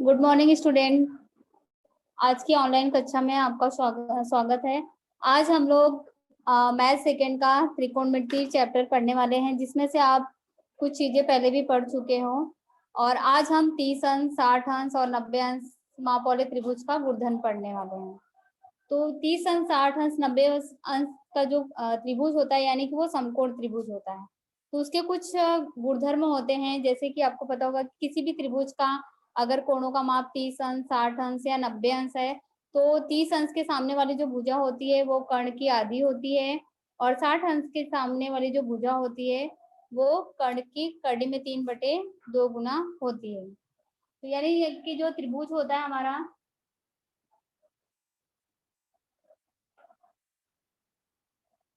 Good morning student. आज की online कक्षा में आपका स्वागत है। आज हम लोग मैथ सेकेंड का त्रिकोणमिति चैप्टर पढ़ने वाले हैं, जिसमें से आप कुछ चीजें पहले भी पढ़ चुके हो। और आज हम 30 अंश, 60 अंश और 90 अंश माप वाले त्रिभुज का गुणधर्म पढ़ने वाले हैं। तो 30 अंश, 60 अंश, 90 अंश का जो त्रिभुज होता है, यानी कि वो समकोण त्रिभुज होता है। तो उसके कुछ गुणधर्म होते हैं, जैसे कि आपको पता होगा कि किसी भी त्रिभुज का अगर कोणों का माप 30 अंश, 60 अंश या 90 अंश है, तो 30 अंश के सामने वाली जो भुजा होती है वो कर्ण की आधी होती है, और 60 अंश के सामने वाली जो भुजा होती है वो कर्ण की कड़ी में 3/2 गुना होती है। तो यानी कि जो त्रिभुज होता है हमारा,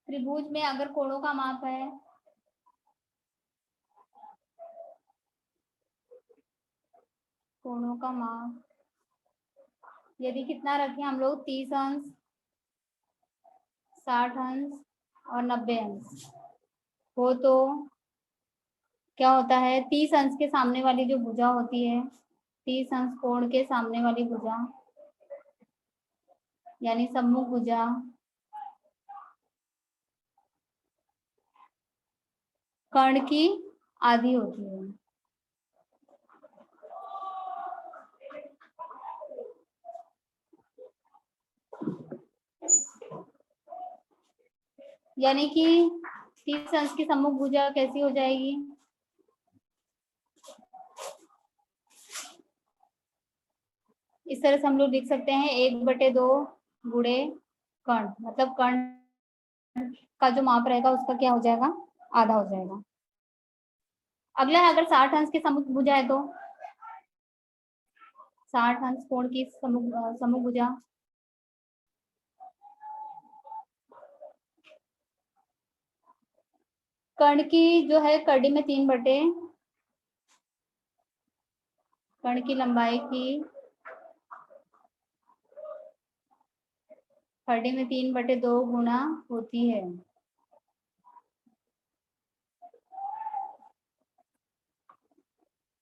त्रिभुज में अगर कोणों का माप है, कोणों का माप यदि कितना रखें हम लोग, 30 अंश, 60 अंश और 90 अंश हो, तो क्या होता है, 30 अंश के सामने वाली जो भुजा होती है, 30 अंश कोण के सामने वाली भुजा यानी सम्मुख भुजा कर्ण की आधी होती है। यानी कि 30 अंश की सम्मुख भुजा कैसी हो जाएगी, इस तरह से हम लोग लिख सकते हैं, 1/2 गुणे कर्ण, मतलब कर्ण का जो माप रहेगा उसका क्या हो जाएगा, आधा हो जाएगा। अगला है, अगर 60 अंश की सम्मुख भुजा है तो 60 अंश कोण की सम्मुख भुजा कर्ण की जो है कड़ी में 3/, कर्ण की लंबाई की कड़ी में 3/2 गुना होती है।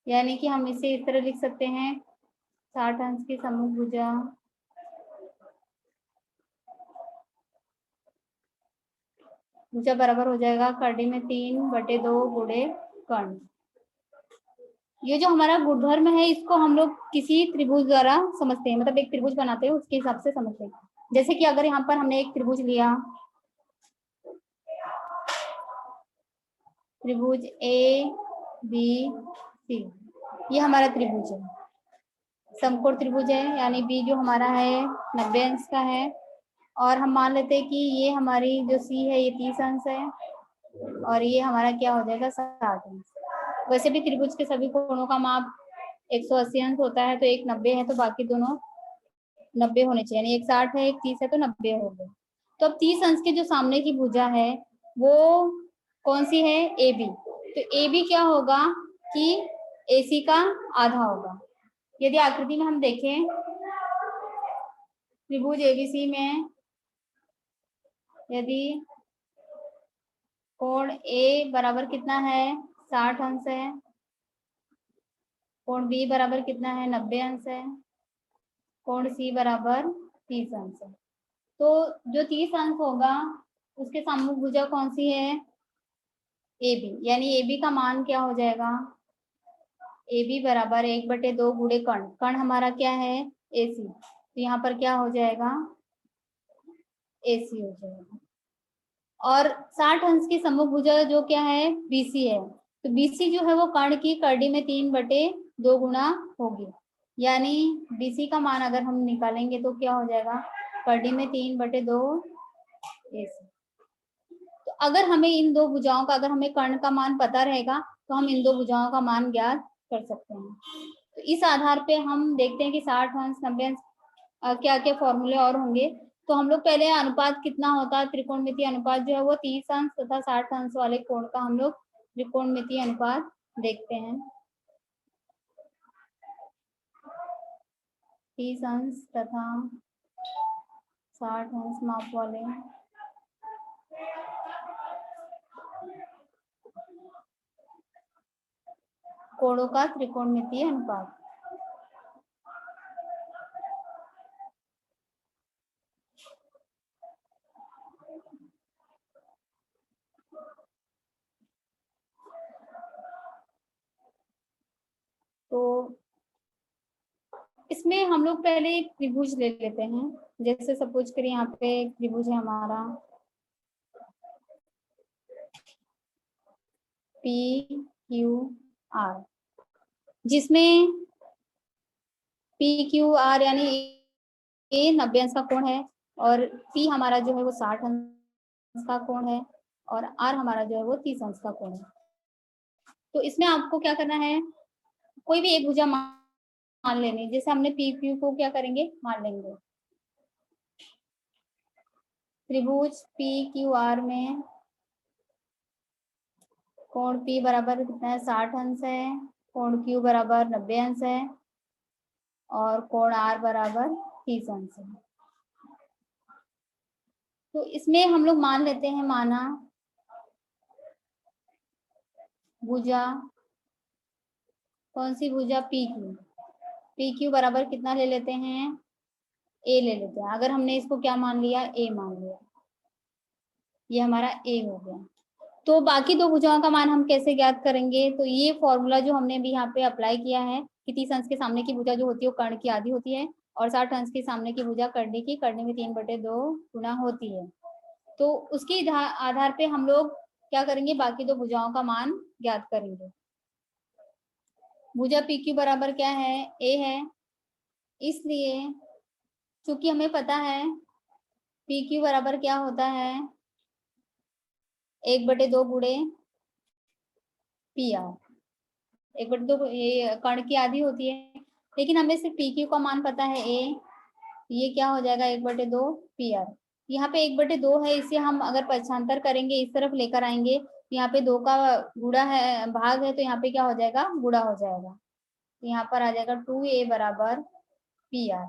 यानी कि हम इसे इस तरह लिख सकते हैं, 60 अंश की सम्मुख भुजा भुजा बराबर हो जाएगा कड़ी में 3/2 गुणे कर्ण। ये जो हमारा गुणधर्म है, इसको हम लोग किसी त्रिभुज द्वारा समझते हैं, मतलब एक त्रिभुज बनाते हैं उसके हिसाब से समझते हैं। जैसे कि अगर यहाँ पर हमने एक त्रिभुज लिया, त्रिभुज ए बी सी, ये हमारा त्रिभुज है, समकोण त्रिभुज है, यानी बी जो हमारा है 90 अंश का है, और हम मान लेते हैं कि ये हमारी जो सी है ये 30 अंश है, और ये हमारा क्या हो जाएगा, 60 अंश। वैसे भी त्रिभुज के सभी कोणों का माप 180 अंश होता है, तो एक 90 है, तो बाकी दोनों 90 होने चाहिए, यानी एक 60 है, एक 30 है, तो 90 हो गए। तो अब 30 अंश के जो सामने की भुजा है वो कौन सी है, ए बी। तो ए बी क्या होगा कि ए सी का आधा होगा। यदि आकृति में हम देखें, त्रिभुज एबीसी में यदि कोण ए बराबर कितना है, 60 अंश है, कोण बी बराबर कितना है, 90 अंश है, कोण सी बराबर 30 अंश है। तो जो 30 अंश होगा उसके सम्मुख भुजा कौन सी है, ए बी, यानी ए बी का मान क्या हो जाएगा, ए बी बराबर 1/2 गुणे कर्ण, कर्ण हमारा क्या है, ए सी, तो यहाँ पर क्या हो जाएगा, ए सी हो जाएगा। और 60 अंश की सम्मुख भुजा जो क्या है, बीसी है, तो बीसी जो है वो कर्ण की कड़ी में 3/2 गुना होगी, यानी बीसी का मान अगर हम निकालेंगे तो क्या हो जाएगा, कड़ी में 3/2 AC। तो अगर हमें इन दो भुजाओं का, अगर हमें कर्ण का मान पता रहेगा तो हम इन दो भुजाओं का मान ज्ञात कर सकते हैं। तो इस आधार पे हम देखते हैं कि 60 अंश, 90 अंश क्या क्या फॉर्मूले और होंगे। तो हम लोग पहले अनुपात कितना होता है, त्रिकोणमितीय अनुपात जो है वो 30 अंश तथा 60 अंश वाले कोण का हम लोग त्रिकोणमितीय अनुपात देखते हैं। 30 अंश तथा 60 अंश माप वाले कोणों का त्रिकोणमितीय अनुपात। इसमें हम लोग पहले एक त्रिभुज ले लेते हैं। जैसे सपोज करिए यहाँ पे एक त्रिभुज है हमारा PQR, जिसमें PQR यानी ए 90 अंश का कोण है और P हमारा जो है वो 60 अंश का कोण है और R हमारा जो है वो 30 अंश का कोण है। तो इसमें आपको क्या करना है, कोई भी एक भुजा मान लेनी। जैसे हमने PQ को क्या करेंगे, मान लेंगे। त्रिभुज PQR में कोण P बराबर कितना है, 60 अंश है, कोण Q बराबर 90 अंश है और कोण R बराबर 30 अंश है। तो इसमें हम लोग मान लेते हैं, माना भुजा, कौन सी भुजा, PQ बराबर कितना ले लेते हैं, A ले लेते हैं। अगर हमने इसको क्या मान लिया, A मान लिया, ये हमारा A हो गया। तो बाकी दो भुजाओं का मान हम कैसे ज्ञात करेंगे, तो ये फॉर्मूला जो हमने भी यहाँ पे अप्लाई किया है कि 30 अंश के सामने की भुजा जो होती है वो कर्ण की आधी होती है और 60 अंश के सामने की भुजा कर्ण में 3/2 गुना होती है। तो उसके आधार पे हम लोग क्या करेंगे, बाकी दो भुजाओं का मान ज्ञात करेंगे। भुजा PQ बराबर क्या है, A है, इसलिए चूंकि हमें पता है PQ बराबर क्या होता है, 1/2 गुणे PR, 1/2 ये कर्ण की आधी होती है, लेकिन हमें सिर्फ PQ का मान पता है A, ये क्या हो जाएगा 1/2 PR। यहाँ पे 1/2 है, इसे हम अगर पक्षांतर करेंगे, इस तरफ लेकर आएंगे, यहाँ पे 2 का गुणा है, भाग है, तो यहाँ पे क्या हो जाएगा, गुणा हो जाएगा। तो यहाँ पर आ जाएगा 2A बराबर PR,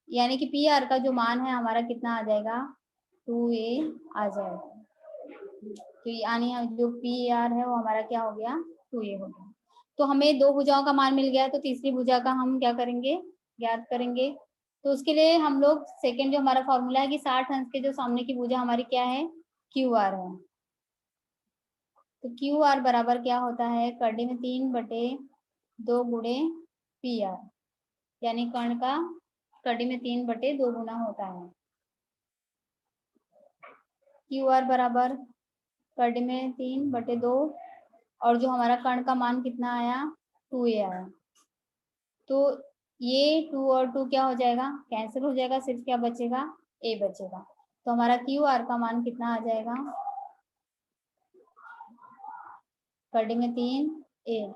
यानी कि PR का जो मान है हमारा कितना आ जाएगा, 2A आ जाएगा। तो यानी जो PR है वो हमारा क्या हो गया, 2A हो गया। तो हमें दो भुजाओं का मान मिल गया, तो तीसरी भुजा का हम क्या करेंगे, ज्ञात करेंगे। तो उसके लिए हम लोग सेकंड जो हमारा फॉर्मूला है कि 60 अंश के जो सामने की भुजा हमारी क्या है, QR है। तो QR बराबर क्या होता है, कर्ण में 3/2 गुणे PR, यानी कर्ण का कर्ण में 3/2 गुना होता है। QR बराबर कर्ण में 3/2 और जो हमारा कर्ण का मान कितना आया, 2A आया। तो ये 2 और 2 क्या हो जाएगा, कैंसिल हो जाएगा, सिर्फ क्या बचेगा, A बचेगा। तो हमारा QR का मान कितना आ जाएगा, कर्ण में 3A।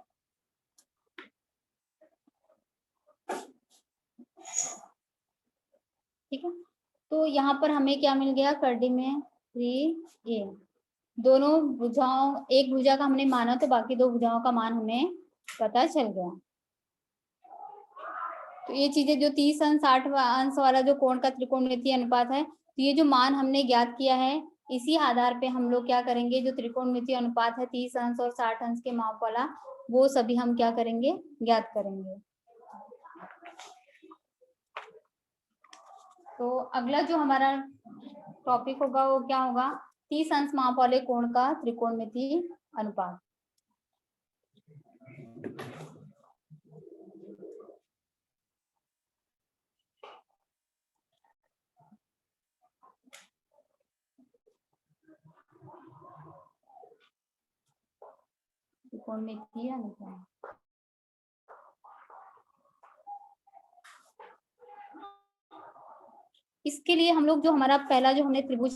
ठीक है, तो यहाँ पर हमें क्या मिल गया, कर्ण में 3A। दोनों भुजाओं, एक भुजा का हमने माना तो बाकी दो भुजाओं का मान हमें पता चल गया। तो ये चीजें जो 30 अंश 60 अंश वाला जो कोण का त्रिकोणमितीय अनुपात है, तो ये जो मान हमने ज्ञात किया है, इसी आधार पे हम लोग क्या करेंगे, जो त्रिकोणमितीय अनुपात है 30 अंश और 60 अंश के माप वाला, वो सभी हम क्या करेंगे, ज्ञात करेंगे। तो अगला जो हमारा टॉपिक होगा वो क्या होगा, 30 अंश माप वाले कोण का त्रिकोणमितीय अनुपात। त्रिकोणमितीय अनुपात, इसके लिए हम लोग जो हमारा पहला जो हमने त्रिभुज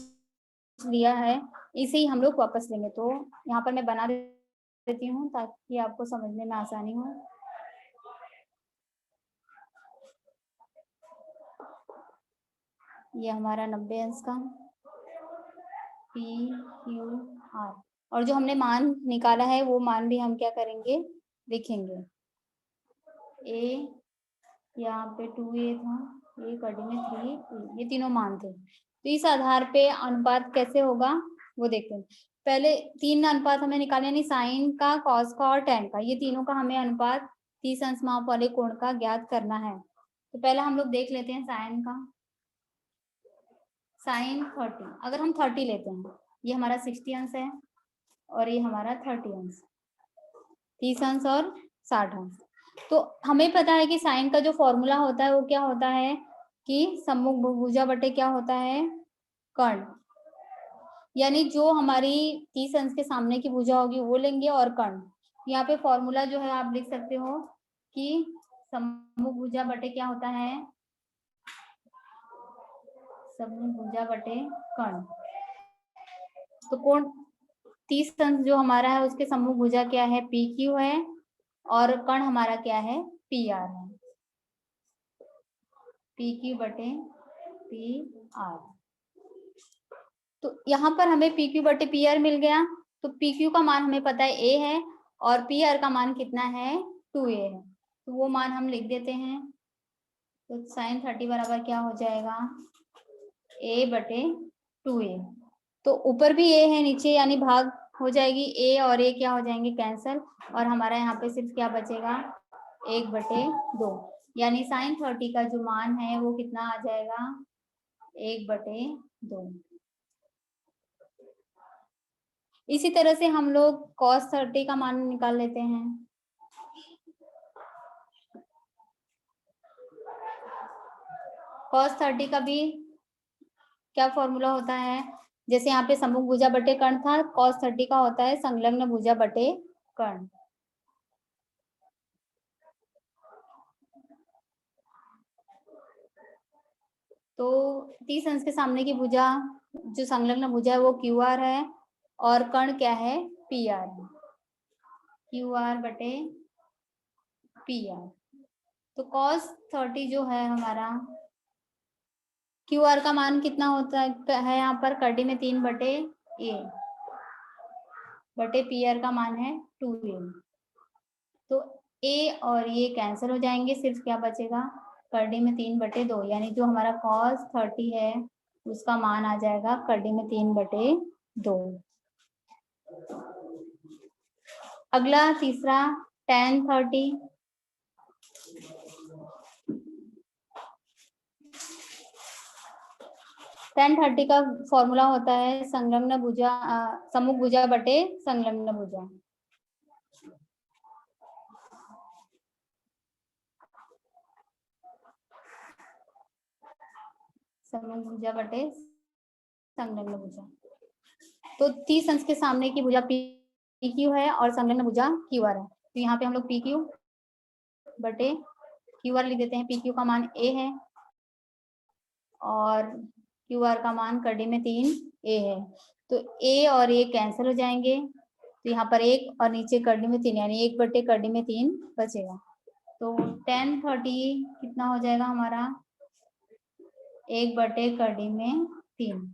लिया है, इसे ही हम लोग वापस लेंगे। तो यहाँ पर मैं बना देती हूँ ताकि आपको समझने में आसानी हो। ये हमारा 90 अंश का PQR, और जो हमने मान निकाला है वो मान भी हम क्या करेंगे, लिखेंगे। A यहाँ पे 2A था, ये कर्ण में 3A, ये तीनों मान थे। तो इस आधार पे अनुपात कैसे होगा वो देखते हैं। पहले तीन अनुपात हमें निकाले, यानी साइन का, कॉस का और टेन का, ये तीनों का हमें अनुपात 30 अंश माप वाले कोण का ज्ञात करना है। तो पहले हम लोग देख लेते हैं साइन का। साइन 30, अगर हम 30 लेते हैं, ये हमारा 60 अंश है और ये हमारा 30 अंश, 30 अंश और 60 अंश। तो हमें पता है कि साइन का जो फॉर्मूला होता है वो क्या होता है कि सम्मुख भुजा बटे क्या होता है, कर्ण। यानी जो हमारी 30 अंश के सामने की भुजा होगी वो लेंगे और कर्ण। यहाँ पे फॉर्मूला जो है आप लिख सकते हो कि सम्मुख भुजा बटे क्या होता है, सम्मुख भुजा बटे कर्ण। तो कोण 30 अंश जो हमारा है उसके सम्मुख भुजा क्या है, पी क्यू है, और कर्ण हमारा क्या है, पी आर है। पी क्यू बटे पी आर। तो यहाँ पर हमें पी क्यू बटे पी आर मिल गया। तो पी क्यू का मान हमें पता है ए है और पी आर का मान कितना है, 2a है। तो वो मान हम लिख देते हैं। तो sin 30 बराबर क्या हो जाएगा, a बटे 2a। तो ऊपर भी a है, नीचे यानी भाग हो जाएगी, a और a क्या हो जाएंगे, कैंसल। और हमारा यहाँ पे सिर्फ क्या बचेगा, 1/2। यानी sin 30 का जो मान है वो कितना आ जाएगा, 1/2। इसी तरह से हम लोग cos 30 का मान निकाल लेते हैं। cos 30 का भी क्या फॉर्मूला होता है, जैसे यहाँ पे सम्मुख भुजा बटे कर्ण था, cos 30 का होता है संलग्न भुजा बटे कर्ण। तो 30 अंश के सामने की भुजा जो संलग्न भुजा है वो क्यू आर है और कर्ण क्या है, पी आर है। क्यू आर बटे पी आर। तो cos 30 जो है हमारा, क्यू आर का मान कितना होता है यहाँ पर, कड़ी में 3/a बटे पी आर का मान है 2a। तो a और ये कैंसिल हो जाएंगे, सिर्फ क्या बचेगा, कड़ी में 3/2। यानी जो हमारा cos 30 है उसका मान आ जाएगा कड़ी में 3/2। अगला तीसरा tan 30। tan 30 का फॉर्मूला होता है संलग्न भुजा सम्मुख भुजा बटे संलग्न भुजा। सम्मुख भुजा बटे संलग्न भुजा। तो 30 अंश के सामने की भुजा पी क्यू है और संलग्न भुजा क्यू आर है। तो यहाँ पे हम लोग पी क्यू बटे क्यू आर लिख देते हैं। पी क्यू का मान ए है और क्यू आर का मान कड़ी में 3a है। तो a और a कैंसिल हो जाएंगे, तो यहाँ पर 1 और नीचे कड़ी में 3 यानी 1/3 बचेगा। तो tan 30 कितना हो जाएगा हमारा, 1/3।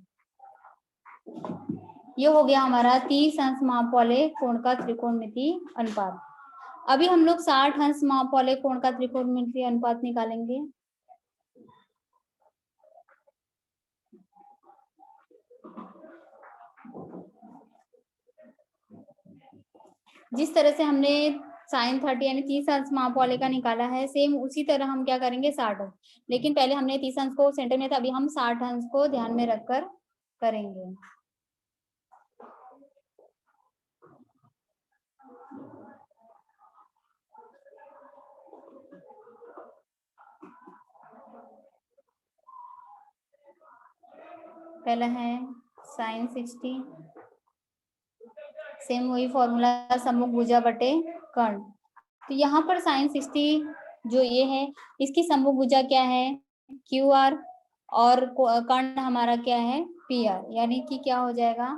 ये हो गया हमारा 30 अंश माप वाले कोण का त्रिकोणमितीय अनुपात। अभी हम लोग 60 अंश माप वाले कोण का त्रिकोणमितीय अनुपात निकालेंगे। जिस तरह से हमने sin 30 यानी 30 अंश माप वाले का निकाला है, सेम उसी तरह हम क्या करेंगे 60 अंश। लेकिन पहले हमने 30 अंश को सेंटर में था, अभी हम 60 अंश को ध्यान में रखकर करेंगे। पहला है sin 60, सेम वही फॉर्मूला सम्मुख भुजा बटे कर्ण। तो यहाँ पर sin 60 जो ये है इसकी सम्मुख भुजा क्या है, क्यू आर, और कर्ण हमारा क्या है, पी आर। यानी कि क्या हो जाएगा,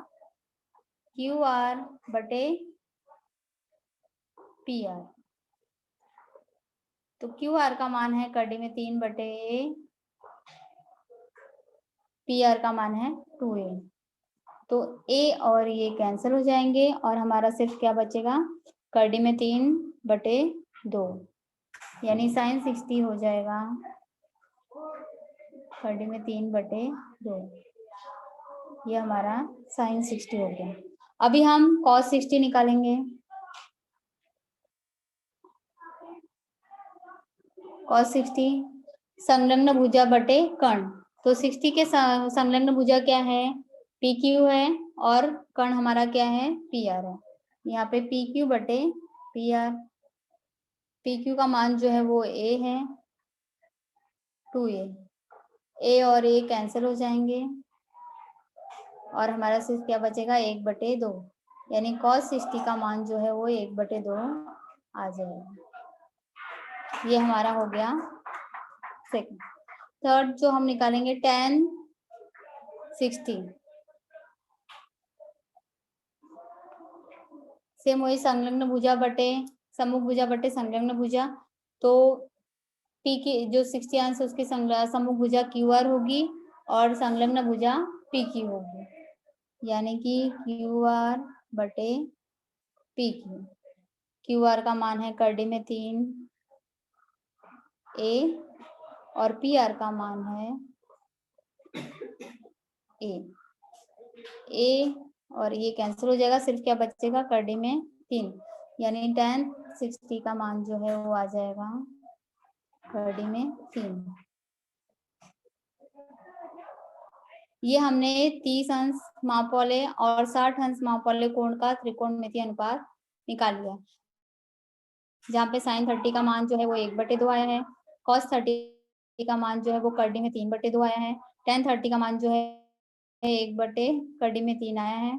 क्यू आर बटे पी आर। तो क्यू आर का मान है कड़ी में 3/a, पी आर का मान है 2a। तो a और ये कैंसिल हो जाएंगे और हमारा सिर्फ क्या बचेगा, कड़ी में 3/2 यानी sin 60 हो जाएगा कड़ी में 3/2। ये हमारा sin 60 हो गया। अभी हम cos 60 निकालेंगे। cos 60 संलग्न भुजा बटे कर्ण। तो 60 के संलग्न भुजा क्या है, पी क्यू है और कर्ण हमारा क्या है, पी आर है। यहाँ पे पी क्यू बटे पी आर। पी क्यू का मान जो है वो ए है, 2a। ए और ए कैंसिल हो जाएंगे और हमारा सिर्फ क्या बचेगा, 1/2, यानी cos 60 का मान जो है वो 1/2 आ जाएगा। ये हमारा हो गया सेकंड। थर्ड जो हम निकालेंगे tan 60, सेम वही संलग्न भुजा बटे सम्मुख भुजा बटे संलग्न भुजा। तो पी की जो 60 अंश उसकी सम्मुख भुजा क्यू आर होगी और संलग्न भुजा पी क्यू होगी, यानी कि क्यू आर बटे पी क्यू। क्यू आर का मान है करड़ी में 3 ए और पी आर का मान है ए और ये कैंसिल हो जाएगा, सिर्फ क्या बचेगा, करड़ी में 3, यानी tan 60 का मान जो है वो आ जाएगा करड़ी में 3। ये हमने 30 अंश माप वाले और 60 अंश माप वाले कोण का त्रिकोणमितीय अनुपात निकाल लिया, जहाँ पे sin 30 का मान जो है वो 1/2 आया है, cos 30 का मान जो है वो करड़ी में 3/2 आया है, tan 30 का मान जो है 1/करड़ी में 3 आया है,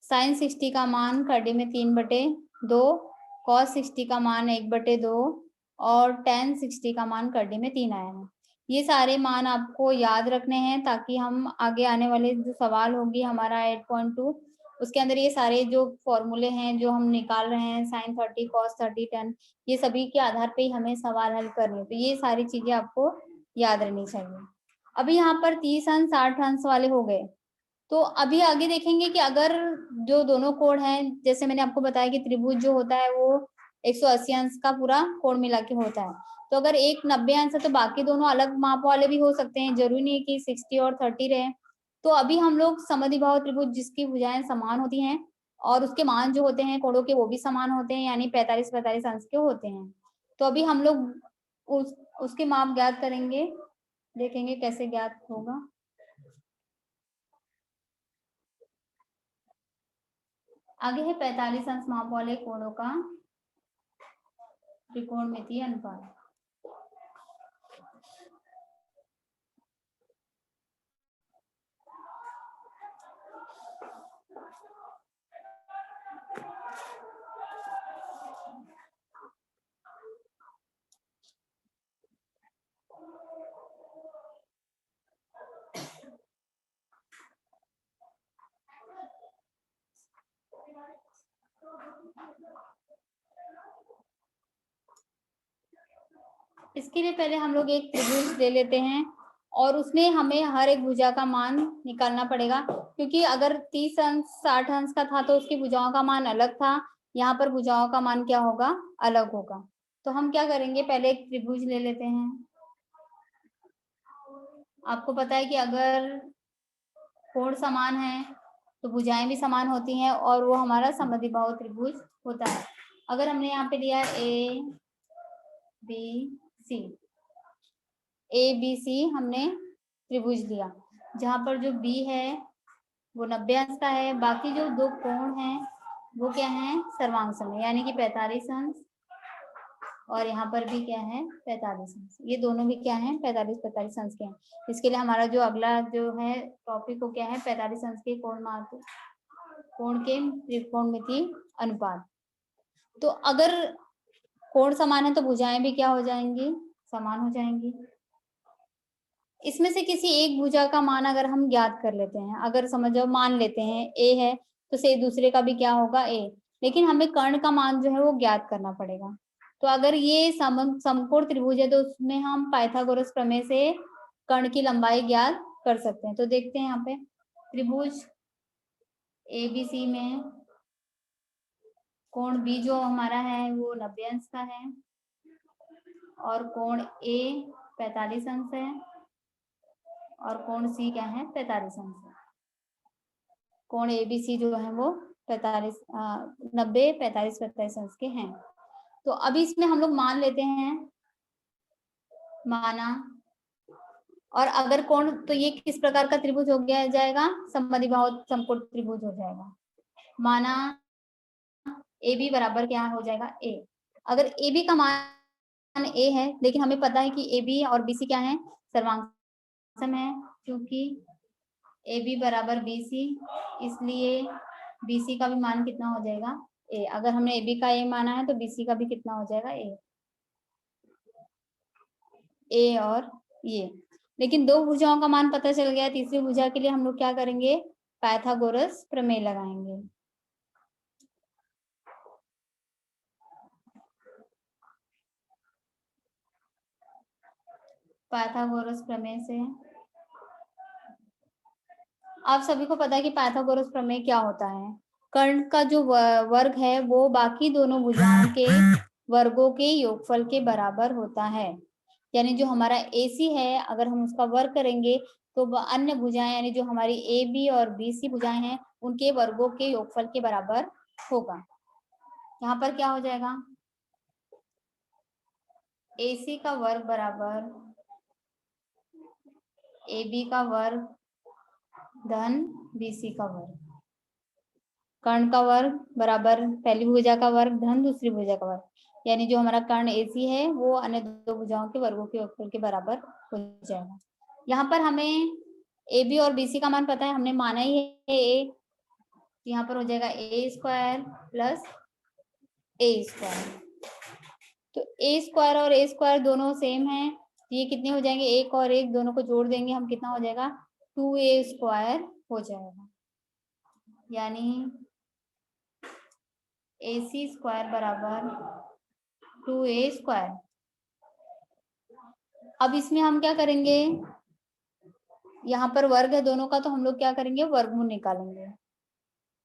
sin 60 का मान करड़ी में 3/2, cos 60 का मान 1/2 और tan 60 का मान करड़ी में 3 आया है। ये सारे मान आपको याद रखने हैं ताकि हम आगे आने वाले जो सवाल होगी हमारा 8.2 उसके अंदर ये सारे जो फॉर्मूले हैं जो हम निकाल रहे हैं sin 30 cos 30 tan, ये सभी के आधार पे ही हमें सवाल हल करने, तो ये सारी चीजें आपको याद रहनी चाहिए। अभी यहाँ पर 30 अंश 60 अंश वाले हो गए, तो अभी आगे देखेंगे कि अगर जो दोनों कोण हैं, जैसे मैंने आपको बताया कि त्रिभुज जो होता है वो 180 अंश का पूरा कोण मिला के होता है, तो अगर एक 90 अंश है तो बाकी दोनों अलग माप वाले भी हो सकते हैं, जरूरी नहीं है कि 60 और 30 रहे। तो अभी हम लोग समद्विबाहु त्रिभुज जिसकी भुजाएं समान होती हैं और उसके मान जो होते हैं कोणों के वो भी समान होते हैं, यानी 45-45 अंश के होते हैं। तो अभी हम लोग उसके माप ज्ञात करेंगे, देखेंगे कैसे ज्ञात होगा। आगे है 45 अंश माप वाले कोणों का त्रिकोणमितीय अनुपात। इसके लिए पहले हम लोग एक त्रिभुज ले लेते हैं और उसमें हमें हर एक भुजा का मान निकालना पड़ेगा, क्योंकि अगर 30 अंश 60 अंश का था तो उसकी भुजाओं का मान अलग था, यहाँ पर भुजाओं का मान क्या होगा, अलग होगा। तो हम क्या करेंगे, पहले एक त्रिभुज ले लेते हैं। आपको पता है कि अगर कोण समान है तो भुजाएं भी समान होती हैं और वो हमारा समद्विबाहु त्रिभुज होता है। अगर हमने यहाँ पे लिया A B C, A B C हमने त्रिभुज लिया, जहां पर जो बी है वो 90 अंश का है, बाकी जो दो कोण हैं वो क्या है, सर्वांग समय, यानी कि 45 अंश, और यहाँ पर भी क्या है 45 अंश, ये दोनों भी क्या है 45-45 अंश के हैं। इसके लिए हमारा जो अगला जो है टॉपिक वो क्या है, 45 अंश के कोण के त्रिकोणमितीय अनुपात। तो अगर कोण समान है तो भुजाएं भी क्या हो जाएंगी, समान हो जाएंगी। इसमें से किसी एक भुजा का मान अगर हम ज्ञात कर लेते हैं, अगर समझो मान लेते हैं ए है तो से दूसरे का भी क्या होगा ए, लेकिन हमें कर्ण का मान जो है वो ज्ञात करना पड़ेगा। तो अगर ये समकोण त्रिभुज है तो उसमें हम पाइथागोरस प्रमेय से कर्ण की लंबाई ज्ञात कर सकते हैं। तो देखते हैं यहाँ पे त्रिभुज एबीसी में कोण बी जो हमारा है वो 90 अंश का है और कोण ए 45 अंश है और कोण सी क्या है 45 अंश है। कोण एबीसी जो है वो 90-45 अंश के हैं। तो अभी इसमें हम लोग मान लेते हैं, माना, और अगर कोण तो ये किस प्रकार का त्रिभुज हो गया जाएगा, समद्विबाहु समकोण त्रिभुज हो जाएगा। माना ए बी बराबर क्या हो जाएगा ए। अगर ए बी का मान ए है, लेकिन हमें पता है कि ए बी और बी सी क्या है, सर्वांग सम है, क्योंकि ए बी बराबर बी सी, इसलिए बी सी का भी मान कितना हो जाएगा ए। अगर हमने ए बी का ए माना है तो बी सी का भी कितना हो जाएगा ए और ये। लेकिन दो भुजाओं का मान पता चल गया, तीसरी भुजा के लिए हम लोग क्या करेंगे, पाइथागोरस प्रमेय लगाएंगे। पाइथागोरस प्रमेय से आप सभी को पता है कि पाइथागोरस प्रमेय क्या होता है। कर्ण का जो वर्ग है वो बाकी दोनों भुजाओं के वर्गों के योगफल के बराबर होता है। यानी जो हमारा AC है, अगर हम उसका वर्ग करेंगे तो अन्य भुजाएं यानी जो हमारी AB और BC भुजाएं हैं उनके वर्गों के योगफल के बराबर होगा। यहाँ पर क्या हो जाएगा, AC का वर्ग बराबर AB का वर्ग धन BC का वर्ग, कर्ण का वर्ग बराबर पहली भुजा का वर्ग धन दूसरी भुजा का वर्ग, यानी जो हमारा कर्ण AC है वो अन्य दो भुजाओं के वर्गों के योगफल के बराबर हो जाएगा। यहाँ पर हमें AB और BC का मान पता है, हमने माना ही है A, यहाँ पर हो जाएगा A square plus A square. तो A स्क्वायर और A स्क्वायर दोनों सेम है, ये कितने हो जाएंगे, एक और एक दोनों को जोड़ देंगे हम, कितना हो जाएगा 2A स्क्वायर हो जाएगा। यानी AC स्क्वायर बराबर 2A स्क्वायर। अब इसमें हम क्या करेंगे, यहाँ पर वर्ग है दोनों का तो हम लोग क्या करेंगे, वर्गमूल निकालेंगे।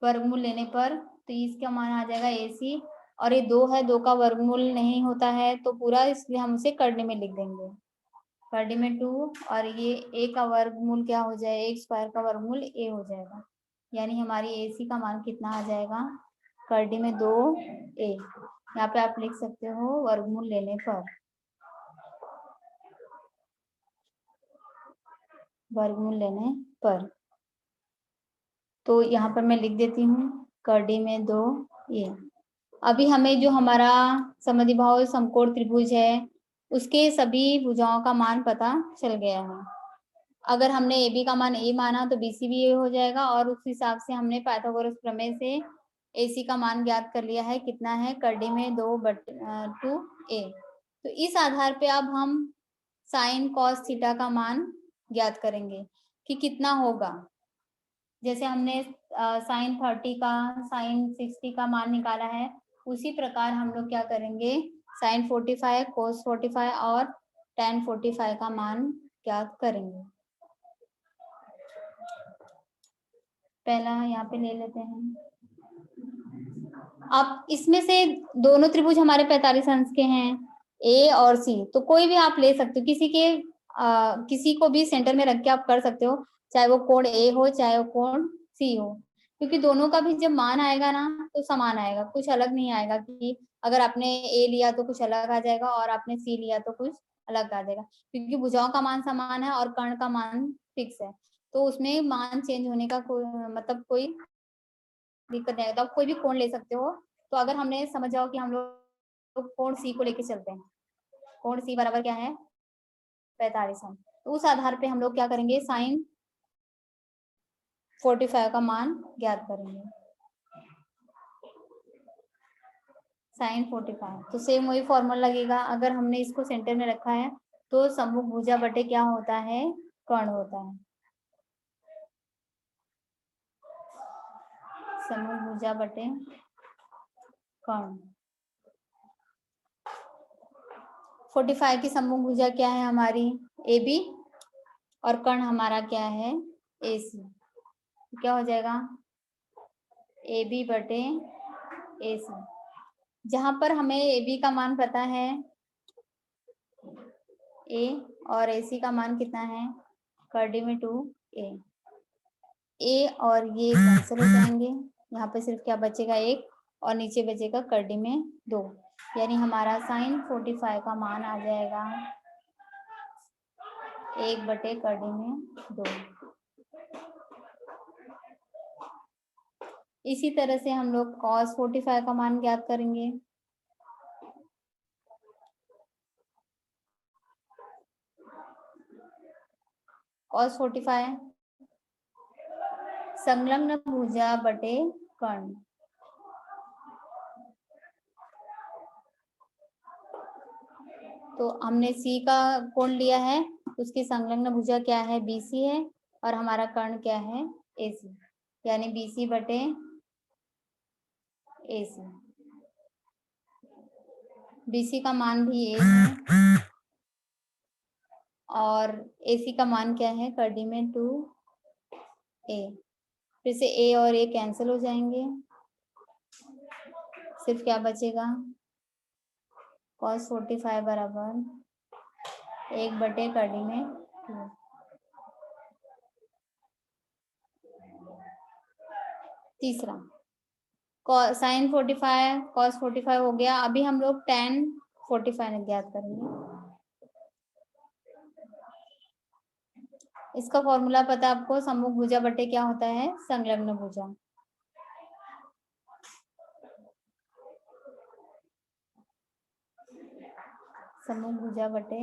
वर्गमूल लेने पर तो इसका मान आ जाएगा AC, और ये 2 है, 2 का वर्गमूल नहीं होता है तो पूरा, इसलिए हम उसे करने में लिख देंगे, करने में 2, और ये A का वर्गमूल क्या हो जाए, एक स्क्वायर का वर्गमूल A हो जाएगा। यानी हमारी AC का मान कितना आ जाएगा, करने में 2A। यहाँ पे आप लिख सकते हो वर्गमूल लेने पर, वर्गमूल लेने पर। तो यहाँ पर मैं लिख देती हूँ करडी में 2A। अभी हमें जो हमारा समद्विबाहु समकोण त्रिभुज है उसके सभी भुजाओं का मान पता चल गया है। अगर हमने AB का मान A माना तो BC भी A हो जाएगा, और उस हिसाब से हमने पाइथागोरस प्रमेय से AC का मान ज्ञात कर लिया है, कितना है करडी में 2/2A। तो इस आधार पे अब हम साइन कॉस थीटा का मान ज्ञात करेंगे कि कितना होगा। जैसे हमने साइन 30 का साइन 60 का मान निकाला है, उसी प्रकार हम लोग क्या करेंगे, साइन 45 कोस 45 और tan 45 का मान ज्ञात करेंगे। पहला यहाँ पे ले लेते हैं। अब इसमें से दोनों त्रिभुज हमारे 45 अंश के हैं, A और C, तो कोई भी आप ले सकते हो, किसी को भी सेंटर में रख के आप कर सकते हो, चाहे वो कोण A हो चाहे वो कोण C हो, क्योंकि दोनों का भी जब मान आएगा ना तो समान आएगा, कुछ अलग नहीं आएगा कि अगर आपने A लिया तो कुछ अलग आ जाएगा और आपने C लिया तो कुछ अलग आ जाएगा, क्योंकि भुजाओं का मान समान है और कर्ण का मान फिक्स है, तो उसमें मान चेंज होने का कोई दिक्कत नहीं आएगा। तो आप कोई भी कोण ले सकते हो। तो अगर हमने समझ जाओ कि हम लोग कोण C को लेके चलते हैं, कोण C बराबर क्या है 45 अंश, तो उस आधार पे हम लोग क्या करेंगे, साइन 45 का मान ज्ञात करेंगे। साइन 45, तो सेम वही फॉर्मूला लगेगा। अगर हमने इसको सेंटर में रखा है तो सम्मुख भुजा बटे क्या होता है, कर्ण होता है। सम्मुख भुजा बटे कर्ण। 45 की सम्मुख भुजा क्या है हमारी, AB, और कर्ण हमारा क्या है AC। क्या हो जाएगा AB बटे AC। जहां पर हमें AB का मान पता है A, और AC का मान कितना है करडी में 2A। A और ये कैंसिल हो जाएंगे, यहाँ पे सिर्फ क्या बचेगा 1, और नीचे बचेगा करडी में 2, यानी हमारा साइन 45 का मान आ जाएगा 1 बटे करडी में 2। इसी तरह से हम लोग cos 45 का मान ज्ञात करेंगे। cos 45 संलग्न भुजा बटे कर्ण। तो हमने सी का कोण लिया है, उसकी संलग्न भुजा क्या है, बीसी है, और हमारा कर्ण क्या है, एसी, यानी बीसी बटे एसी। बीसी का मान भी ए है और एसी का मान क्या है, कर्डी में 2a। फिर से ए और ए कैंसिल हो जाएंगे, सिर्फ क्या बचेगा, cos 45 बराबर 1 बटे कर्डी में 2। तीसरा sin 45 cos 45 हो गया। अभी हम लोग tan 45 ज्ञात करेंगे। इसका फॉर्मूला पता है आपको, सम्मुख भुजा बटे क्या होता है, संलग्न भुजा। सम्मुख भुजा बटे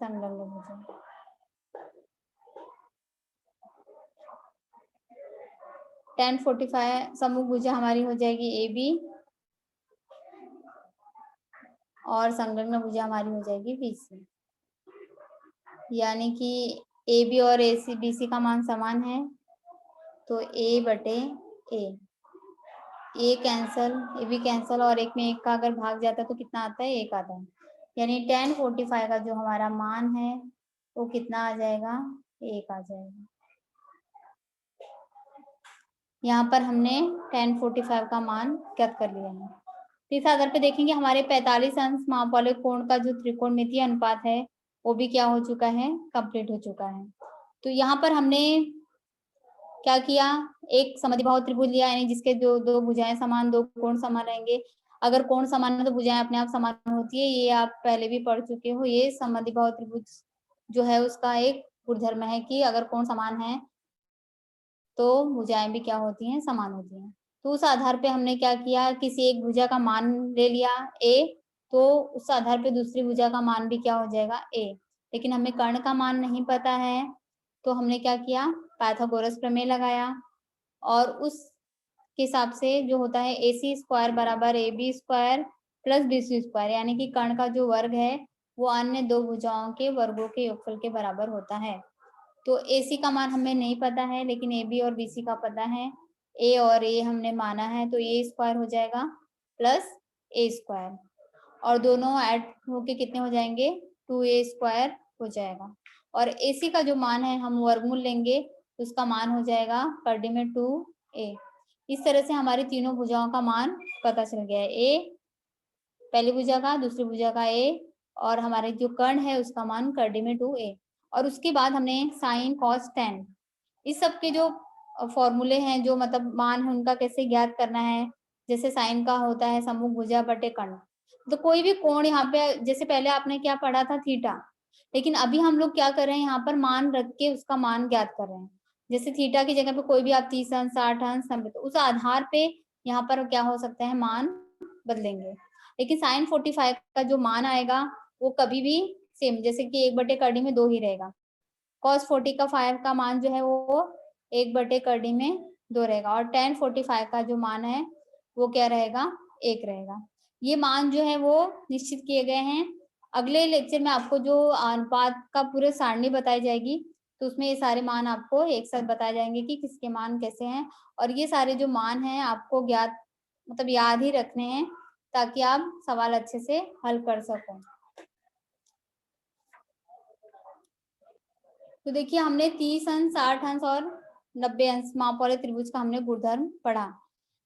संलग्न भुजा। tan 45 सम्मुख भुजा हमारी हो जाएगी ए बी और संलग्न भुजा हमारी हो जाएगी बी सी, यानी कि ए बी और ए सी बी सी का मान समान है, तो ए बटे ए कैंसल, ए बी कैंसल, और एक में एक का अगर भाग जाता है तो कितना आता है, एक आता है, यानी tan 45 का जो हमारा मान है वो कितना आ जाएगा, एक आ जाएगा। यहाँ पर हमने tan 45 का मान ज्ञात कर लिया है। तीसरे आधार पे देखेंगे, हमारे 45 अंश माप वाले कोण का जो त्रिकोणमितीय अनुपात है वो भी क्या हो चुका है, कंप्लीट हो चुका है। तो यहाँ पर हमने क्या किया, एक समद्विबाहु त्रिभुज लिया, यानी जिसके जो दो भुजाएं समान, दो कोण समान रहेंगे। अगर कोण समान है तो भुजाएं अपने आप समान होती है, ये आप पहले भी पढ़ चुके हो। ये समद्विबाहु त्रिभुज जो है उसका एक गुणधर्म है कि अगर कोण समान है तो भुजाएं भी क्या होती हैं, समान होती हैं। तो उस आधार पे हमने क्या किया, किसी एक भुजा का मान ले लिया a, तो उस आधार पे दूसरी भुजा का मान भी क्या हो जाएगा, a। लेकिन हमें कर्ण का मान नहीं पता है, तो हमने क्या किया, पाइथागोरस प्रमेय लगाया, और उस के हिसाब से जो होता है AC स्क्वायर बराबर AB square plus BC square, यानी कि कर्ण का जो वर्ग है वो अन्य दो भुजाओं के वर्गों के योगफल के बराबर होता है। तो AC का मान हमें नहीं पता है, लेकिन AB और BC का पता है। A और A हमने माना है, तो A स्क्वायर हो जाएगा प्लस A स्क्वायर, और दोनों ऐड होके कितने हो जाएंगे, 2A स्क्वायर हो जाएगा। और AC का जो मान है हम वर्गमूल लेंगे, उसका मान हो जाएगा कर्डी में 2A। इस तरह से हमारी तीनों भुजाओं का मान पता चल गया है, A पहली भुजा का, दूसरी भुजा का A, और हमारे जो कर्ण है उसका मान कर्डी में 2A। और उसके बाद हमने साइन कॉस टेन, इस सब के जो फॉर्मूले हैं, जो मतलब मान है उनका कैसे ज्ञात करना है। जैसे साइन का होता है सम्मुख भुजा बटे कर्ण, तो कोई भी कोण यहाँ पे, जैसे पहले आपने क्या पढ़ा था, थीटा, लेकिन अभी हम लोग क्या कर रहे हैं, यहाँ पर मान रख के उसका मान ज्ञात कर रहे हैं। जैसे थीटा की जगह पे कोई भी आप 30 अंश, 60 अंश, 90, तो उस आधार पे यहाँ पर क्या हो सकता है, मान बदलेंगे। लेकिन साइन 45 का जो मान आएगा वो कभी भी सेम, जैसे कि 1 बटे कर्डी में 2 ही रहेगा। cos 45 का मान जो है वो 1 बटे कर्डी में 2 रहेगा, और tan 45 का जो मान है वो क्या रहेगा, 1 रहेगा। ये मान जो है वो निश्चित किए गए हैं। अगले लेक्चर में आपको जो अनुपात का पूरे सारणी बताई जाएगी, तो उसमें ये सारे मान आपको एक साथ बताए जाएंगे कि किसके मान कैसे हैं, और ये सारे जो मान हैं आपको ज्ञात मतलब याद ही रखने हैं, ताकि आप सवाल अच्छे से हल कर सको। तो देखिए, हमने 30 अंश, 60 अंश और 90 अंश माप वाले त्रिभुज का हमने गुणधर्म पढ़ा।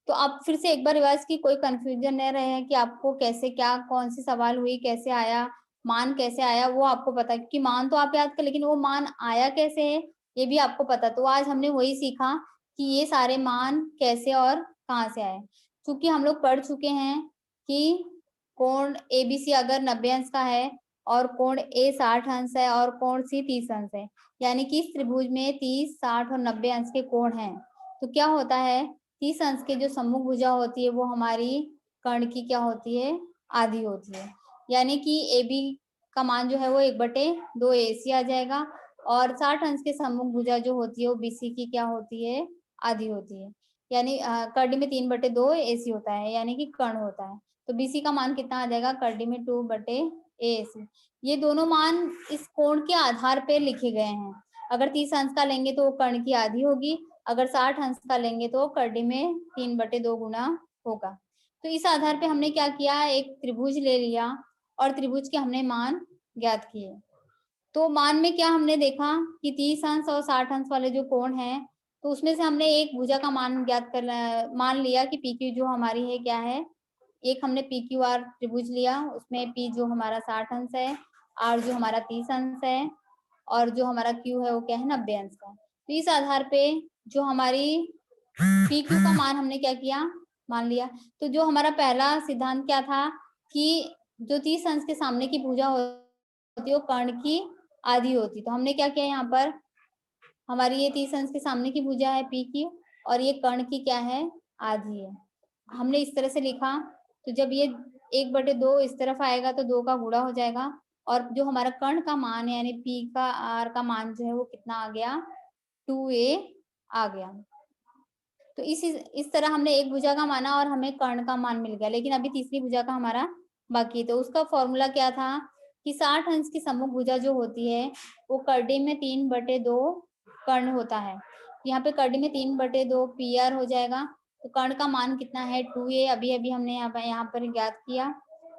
तो अब फिर से एक बार रिवाइज की, कोई कंफ्यूजन नहीं रहे कि आपको कैसे क्या कौन सी सवाल हुई, कैसे आया, मान कैसे आया, वो आपको पता, क्योंकि मान तो आप याद कर, लेकिन वो मान आया कैसे है ये भी आपको पता। तो आज हमने वही सीखा कि ये सारे मान कैसे और कहाँ से आए। क्योंकि हम लोग पढ़ चुके हैं कि कोण ABC अगर 90 अंश का है और कोण A 60 अंश है और कोण C 30 अंश है, यानी कि इस त्रिभुज में 30, 60 और 90 अंश के कोण हैं। तो क्या होता है, 30 अंश के जो सम्मुख भुजा होती है वो हमारी कर्ण की क्या होती है, आधी होती है, यानी कि AB का मान जो है वो 1/2 AC आ जाएगा, और 60 अंश के सम्मुख भुजा जो होती है वो बीसी की क्या होती है, आधी होती है। यानी करडी में 3/2 AC होता है, यानी कि कर्ण होता है। तो बीसी का मान कितना आ जाएगा, करडी में 2/A AC। ये दोनों मान इस कोण के आधार पे लिखे गए हैं। अगर 30 अंश का लेंगे तो वो कर्ण की आधी होगी, अगर 60 अंश का लेंगे तो करडी में 3/2 गुना होगा। तो इस आधार पे हमने क्या किया, एक त्रिभुज ले लिया और त्रिभुज के हमने मान ज्ञात किए। तो मान में क्या हमने देखा कि 30 अंश और 60 अंश वाले जो कोण हैं, तो उसमें से हमने एक भुजा का मान ज्ञात कर मान लिया कि PQ जो हमारी है क्या है, एक हमने PQR त्रिभुज लिया, उसमें P जो हमारा 60 अंश है, R जो हमारा 30 अंश है, और जो हमारा Q है वो क्या है, 90 अंश का। तो इस आधार पे जो हमारी PQ का मान हमने क्या किया, मान लिया। तो जो हमारा पहला सिद्धांत क्या था कि जो 30 अंश के सामने की भुजा होती है वो कर्ण की आधी होती। तो हमने क्या किया, यहाँ पर हमारी ये 30 अंश के सामने की भुजा है PQ और ये कर्ण की क्या है, आधी है। हमने इस तरह से लिखा। तो जब ये 1/2 इस तरफ आएगा तो 2 का गुणा हो जाएगा, और जो हमारा कर्ण का मान है यानी P का R का मान जो है वो कितना आ गया, 2A आ गया। तो इस तरह हमने एक भुजा का माना और हमें कर्ण का मान मिल गया। लेकिन अभी तीसरी भुजा का हमारा बाकी है। तो उसका फॉर्मूला क्या था कि 60 अंश की सम्मुख भुजा जो होती है वो करडी में 3/2 कर्ण होता है। यहाँ पे करडी में 3/2 PR हो जाएगा। तो कर्ण का मान कितना है, 2A। अभी अभी हमने यहाँ पर ज्ञात किया।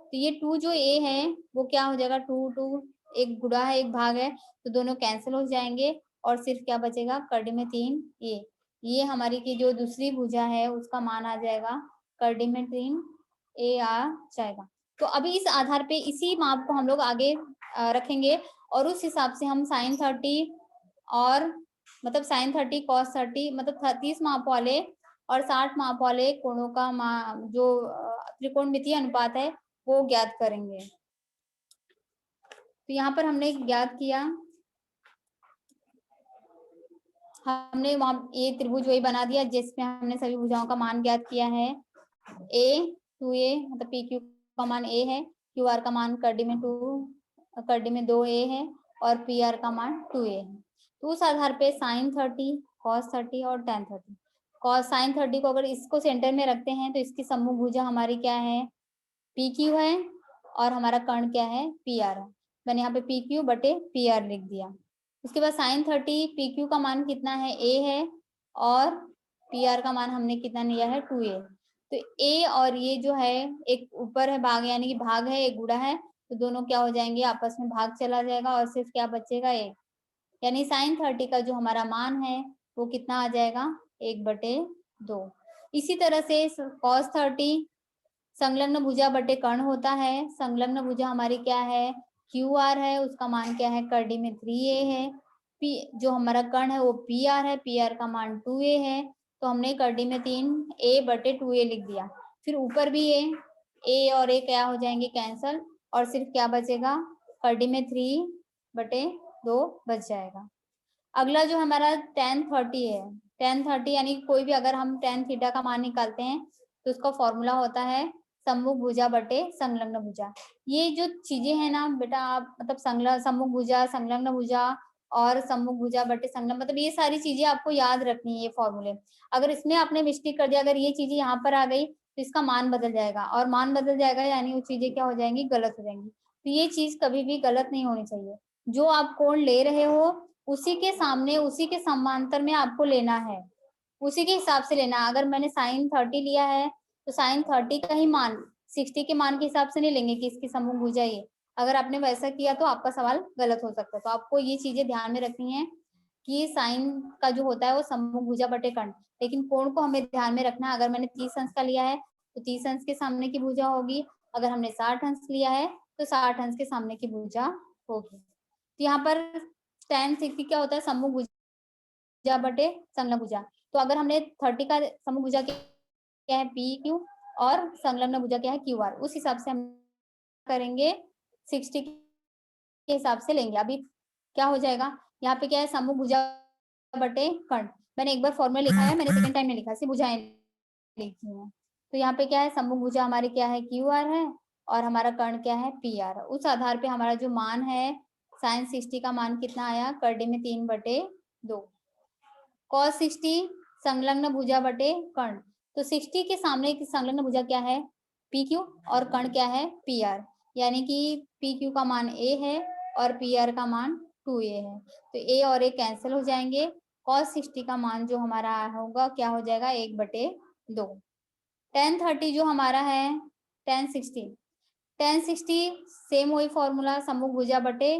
तो ये 2 जो A है वो क्या हो जाएगा, 2 एक गुणा है एक भाग है, तो दोनों कैंसिल हो जाएंगे और सिर्फ क्या बचेगा, करडी में 3A। ये हमारी की जो दूसरी भुजा है उसका मान आ जाएगा, करडी में 3A आ जाएगा। तो अभी इस आधार पे इसी माप को हम लोग आगे रखेंगे और उस हिसाब से हम sin 30 और मतलब sin 30 cos 30 मतलब 30 माप वाले और 60 माप वाले कोणों का जो त्रिकोणमितीय अनुपात है वो ज्ञात करेंगे। तो यहाँ पर हमने ज्ञात किया, हमने वहां ये त्रिभुज वही बना दिया जिसमें हमने सभी भुजाओं का मान ज्ञात किया है। A 2A मतलब PQ का मान A है, QR का मान करडी में 2A है और PR का मान 2A है। तो उस आधार पे sin 30 cos 30 और tan 30 cos sin 30 को अगर इसको सेंटर में रखते हैं तो इसकी सम्मुख भुजा हमारी क्या है, PQ है और हमारा कर्ण क्या है, PR है। मैंने यहाँ पे PQ/PR लिख दिया। उसके बाद sin 30 PQ का मान कितना है, A है और PR का मान हमने कितना लिया है, 2A। तो A और ये जो है एक ऊपर है भाग यानी कि भाग है, एक गुणा है, तो दोनों क्या हो जाएंगे, आपस में भाग चला जाएगा और सिर्फ क्या बचेगा, 1। यानी sin 30 का जो हमारा मान है वो कितना आ जाएगा, 1/2। इसी तरह से cos 30 संलग्न भुजा बटे कर्ण होता है। संलग्न भुजा हमारी क्या है, QR है, उसका मान क्या है, करडी में 3A है। P जो हमारा कर्ण है वो PR है, PR का मान 2A है। तो हमने करडी में 3A/2A लिख दिया। फिर ऊपर भी A और A क्या हो जाएंगे, कैंसल, और सिर्फ क्या बचेगा, करडी में 3/2 बच जाएगा। अगला जो हमारा tan 30 है, tan 30 यानी कोई भी अगर हम tan थीटा का मान निकालते हैं तो उसका फॉर्मूला होता है सम्मुख भुजा बटे संलग्न भुजा। ये जो चीजें हैं ना बेटा, आप मतलब सम्मुख भुजा, संलग्न भुजा और सम्मुख भुजा बटे संलग्न, मतलब ये सारी चीजें आपको याद रखनी है, ये फॉर्मूले। अगर इसमें आपने मिस्टेक कर दिया, अगर ये चीजें यहाँ पर आ गई तो इसका मान बदल जाएगा, और मान बदल जाएगा यानी वो चीजें क्या हो जाएंगी, गलत हो जाएंगी। तो ये चीज कभी भी गलत नहीं होनी चाहिए। जो आप कोण ले रहे हो उसी के सामने, उसी के समांतर में आपको लेना है, उसी के हिसाब से लेना। अगर मैंने sin 30 लिया है तो sin 30 का ही मान 60 के मान के हिसाब से नहीं लेंगे कि इसकी सम्मुख भुजा ये। अगर आपने वैसा किया तो आपका सवाल गलत हो सकता है। तो आपको ये चीजें ध्यान में रखनी है कि साइन का जो होता है वो सम्मुख भुजा बटे कर्ण, लेकिन कोण को हमें ध्यान में रखना है। अगर मैंने 30 अंश का लिया है तो 30 अंश के सामने की भुजा होगी, अगर हमने 60 अंश लिया है तो 60 अंश के सामने की भुजा होगी। तो यहाँ पर tan 60 क्या होता है, सम्मुख भुजा बटे संलग्न भुजा। तो अगर हमने 30 का सम्मुख भुजा क्या है, PQ, और संलग्न भुजा क्या है, QR, उस हिसाब से हम करेंगे, 60 के हिसाब से लेंगे। अभी क्या हो जाएगा, यहाँ पे क्या है, सम्मुख भुजा बटे कर्ण। मैंने एक बार फॉर्मूला लिखा है, मैंने सेकंड टाइम नहीं लिखा, सिर्फ भुजाएं लिखी हैं। तो यहाँ पे क्या है, सम्मुख भुजा हमारी क्या है, QR है, और हमारा कर्ण क्या है, PR। उस आधार पे हमारा जो मान है साइन 60 का मान कितना आया, कर डी में 3/2। कॉस 60 संलग्न भुजा बटे कर्ण, तो 60 के सामने की संलग्न भुजा क्या है, पी क्यू, और कर्ण क्या है, पी आर, यानी कि पी क्यू का मान ए है और पी आर का मान 2a है, तो ए और ए कैंसिल हो जाएंगे। कॉस 60 का मान जो हमारा होगा क्या हो जाएगा, 1/2। tan 30 जो हमारा है, tan 60 सेम वही फॉर्मूला, सम्मुख भुजा बटे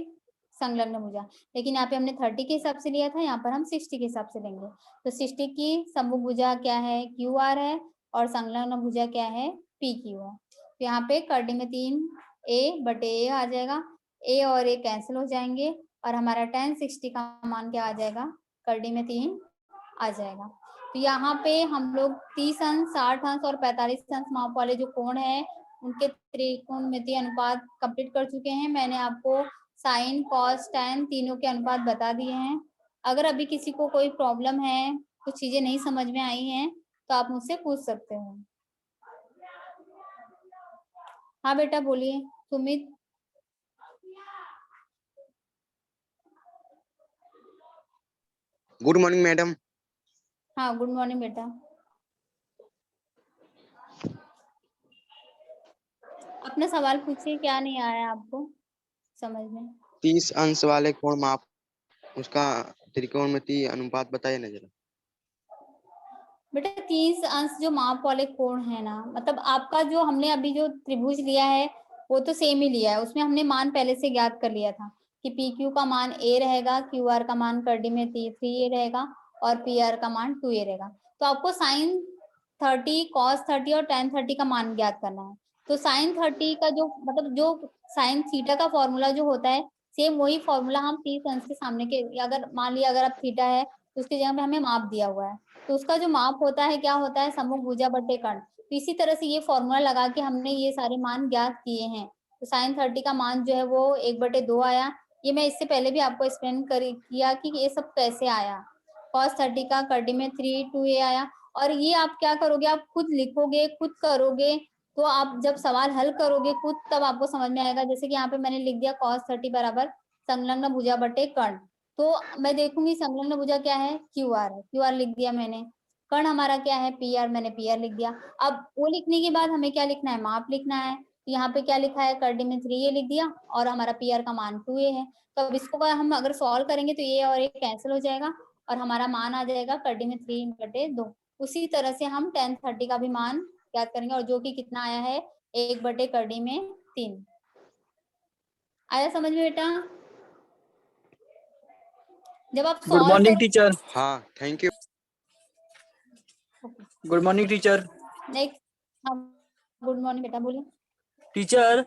संलग्न भुजा, लेकिन यहाँ पे हमने 30 के हिसाब से लिया था, यहाँ पर हम 60 के हिसाब से लेंगे। तो 60 की सम्मुख भुजा क्या है, क्यू आर है, और संलग्न भुजा क्या है, पी क्यू है। तो यहाँ पे कर डी में 3a/a आ जाएगा, a और a कैंसिल हो जाएंगे, और हमारा tan 60 का मान क्या आ जाएगा, कर डी में 3 आ जाएगा। तो यहाँ पे हम लोग 30 अंश, 60 अंश और 45 अंश माप वाले जो कोण है उनके त्रिकोणमितीय अनुपात कंप्लीट कर चुके हैं। मैंने आपको साइन, कॉस, टैन तीनों के अनुपात बता दिए हैं। अगर अभी किसी को कोई प्रॉब्लम है, कुछ चीजें नहीं समझ में आई हैं, तो आप मुझसे पूछ सकते हो। हाँ बेटा बोलिए सुमित। Good morning madam. हाँ गुड मॉर्निंग बेटा। अपना सवाल पूछिए, क्या नहीं आया आपको समझ में। 30 अंश वाले कोण माप, उसका त्रिकोणमितीय अनुपात बताइए ना जरा। बेटा 30 अंश जो माप वाले कोण है ना, मतलब आपका जो हमने अभी जो त्रिभुज लिया है वो तो सेम ही लिया है, उसमें हमने मान पहले से ज्ञात कर लिया था कि पी क्यू का मान a रहेगा, क्यू आर का मान कर डी में 3a रहेगा, और पी आर का मान 2a रहेगा। तो आपको साइन 30, कॉस 30 और tan 30 का मान ज्ञात करना है। तो साइन 30 का जो मतलब जो साइन थीटा का फॉर्मूला जो होता है, सेम वही फॉर्मूला हम 30 अंश के सामने के, अगर मान लिया अगर आप थीटा है तो उसकी जगह पे हमें माप दिया हुआ है, तो उसका जो माप होता है क्या होता है, सम्मुख भुजा बटे कर्ण। तो इसी तरह से ये फॉर्मूला लगा के हमने ये सारे मान ज्ञात किए हैं। तो साइन 30 का मान जो है वो 1/2 आया। ये मैं इससे पहले भी आपको एक्सप्लेन किया कि ये सब कैसे आया। कॉस 30 का कर डी में 3/2a आया। और ये आप क्या करोगे, आप खुद लिखोगे, खुद करोगे, तो आप जब सवाल हल करोगे खुद, तब आपको समझ में आएगा। जैसे कि यहाँ पे मैंने लिख दिया cos 30 बराबर संलग्न भुजा बटे कर्ण, तो मैं देखूंगी संलग्न भुजा क्या है, क्यू आर है, क्यू आर लिख दिया मैंने। कर्ण हमारा क्या है, पी आर, मैंने पी आर लिख दिया। अब वो लिखने के बाद हमें क्या लिखना है, माप लिखना है। तो यहाँ पे क्या लिखा है, कर डी में 3a लिख दिया, और हमारा पी आर का मान 2a है। तो अब इसको हम अगर सॉल्व करेंगे तो ये और ये कैंसिल हो जाएगा, और हमारा मान आ जाएगा कर डी में 3/2। उसी तरह से हम tan 30 का भी मान याद करेंगे, और जो कि कितना आया है, 1/कर डी में 3। आया समझ में बेटा। जब आप गुड सॉल्व मॉर्निंग करो, टीचर। हाँ thank you. Good morning teacher. Next. हाँ गुड मॉर्निंग बेटा बोलिए। टीचर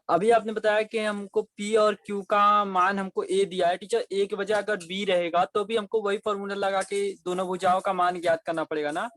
अभी आपने बताया कि हमको P और Q का मान हमको A दिया है। टीचर A के बजाय अगर B रहेगा तो भी हमको वही फॉर्मूला लगा के दोनों भुजाओं का मान ज्ञात करना पड़ेगा ना।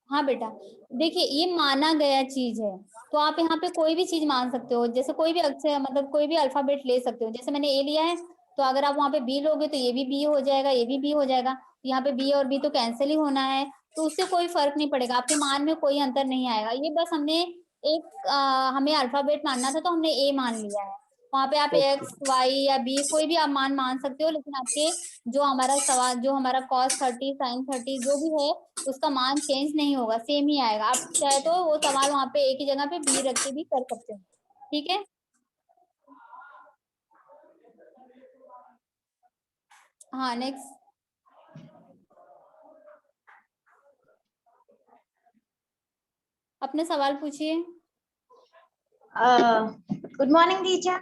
हाँ बेटा देखिए, ये माना गया चीज है, तो आप यहाँ पे कोई भी चीज मान सकते हो, जैसे कोई भी अक्षर, मतलब कोई भी अल्फाबेट ले सकते हो। जैसे मैंने ए लिया है, तो अगर आप वहाँ पे बी लोगे तो ये भी बी हो जाएगा, ये भी बी हो जाएगा। यहाँ पे बी और बी तो कैंसिल ही होना है, तो उससे कोई फर्क नहीं पड़ेगा, आपके मान में कोई अंतर नहीं आएगा। ये बस हमने एक हमें अल्फाबेट मानना था, तो हमने ए मान लिया है। वहाँ पे आप ओके। एक्स, वाई या बी कोई भी आप मान सकते हो, लेकिन आपके जो हमारा सवाल, जो हमारा cos 30, sin 30 जो भी है, उसका मान चेंज नहीं होगा, सेम ही आएगा। आप चाहे तो वो सवाल वहां पे एक ही जगह पे बी रख के भी कर सकते हो, ठीक है। हाँ नेक्स्ट। अपने सवाल पूछिए। Good morning teacher.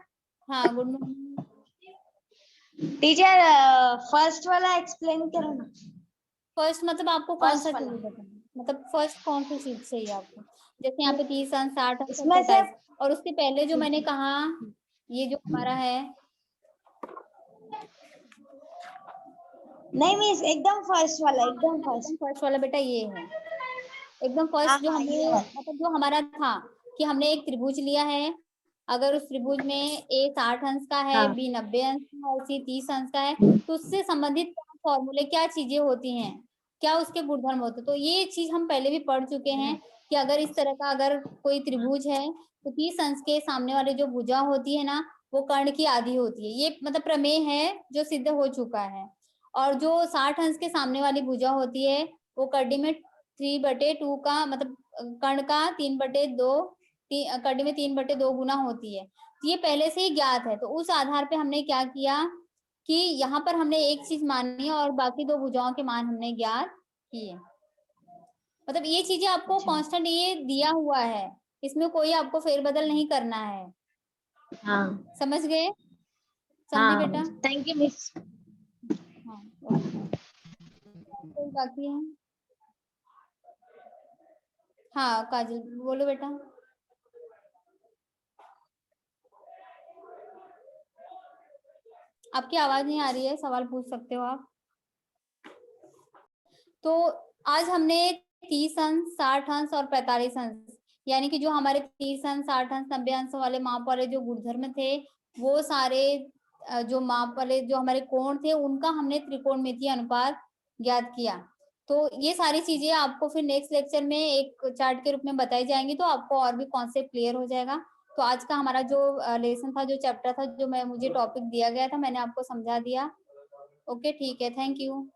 हाँ गुड मॉर्निंग। टीचर फर्स्ट वाला एक्सप्लेन करो ना। फर्स्ट मतलब आपको कौन फर्स्ट सा वाला चाहिए बताना, मतलब फर्स्ट कौन सी चीज चाहिए आपको। जैसे यहाँ पे 30 अंश, 60 अंश और इसमें से 27, और उससे पहले जो मैंने कहा, ये जो हमारा है, नहीं मिस, एकदम फर्स्ट वाला, एकदम एकदम फर्स्ट। फर्स्ट वाला बेटा ये है। एकदम हाँ फर्स्ट जो हाँ, हमने, ये वाला। मतलब जो हमारा था कि हमने एक त्रिभुज लिया है, अगर उस त्रिभुज में ए 60 अंश का है, हाँ बी 90 अंश का है और सी 30 अंश का है, तो उससे संबंधित फॉर्मूले क्या चीजें होती हैं, क्या उसके गुणधर्म होते हैं, तो ये चीज हम पहले भी पढ़ चुके हैं। कि अगर इस तरह का अगर कोई त्रिभुज है तो 30 अंश के सामने वाले जो भुजा होती है ना वो कर्ण की आधी होती है। ये मतलब प्रमेय है जो सिद्ध हो चुका है। और जो 60 अंश के सामने वाली भुजा होती है वो कड़ी में 3/2 का मतलब कर्ण का 3/2 कड़ी में 3/2 गुना होती है। तो ये पहले से ही ज्ञात है। तो उस आधार पे हमने क्या किया कि यहाँ पर हमने एक चीज मानी और बाकी 2 भुजाओं के मान हमने ज्ञात किए। मतलब ये चीजें आपको कांस्टेंट ये दिया हुआ है, इसमें कोई आपको फेरबदल नहीं करना है। हाँ समझ गए? समझे हाँ बेटा? Thank you miss. हाँ कोई बाकी है? हाँ काजल बोलो बेटा। आपकी आवाज नहीं आ रही है, सवाल पूछ सकते हो आप। तो आज हमने 30 अंश, 60 अंश और 45 अंश यानी कि जो हमारे 30 अंश, 60 अंश, 90 अंश वाले माप वाले जो गुणधर्म थे वो सारे जो माप वाले जो हमारे कोण थे उनका हमने त्रिकोणमितीय अनुपात ज्ञात किया। तो ये सारी चीजें आपको फिर नेक्स्ट लेक्चर में एक चार्ट के रूप में बताई जाएंगी, तो आपको और भी कॉन्सेप्ट क्लियर हो जाएगा। तो आज का हमारा जो लेसन था, जो चैप्टर था, जो मुझे टॉपिक दिया गया था, मैंने आपको समझा दिया। ओके ठीक है, थैंक यू।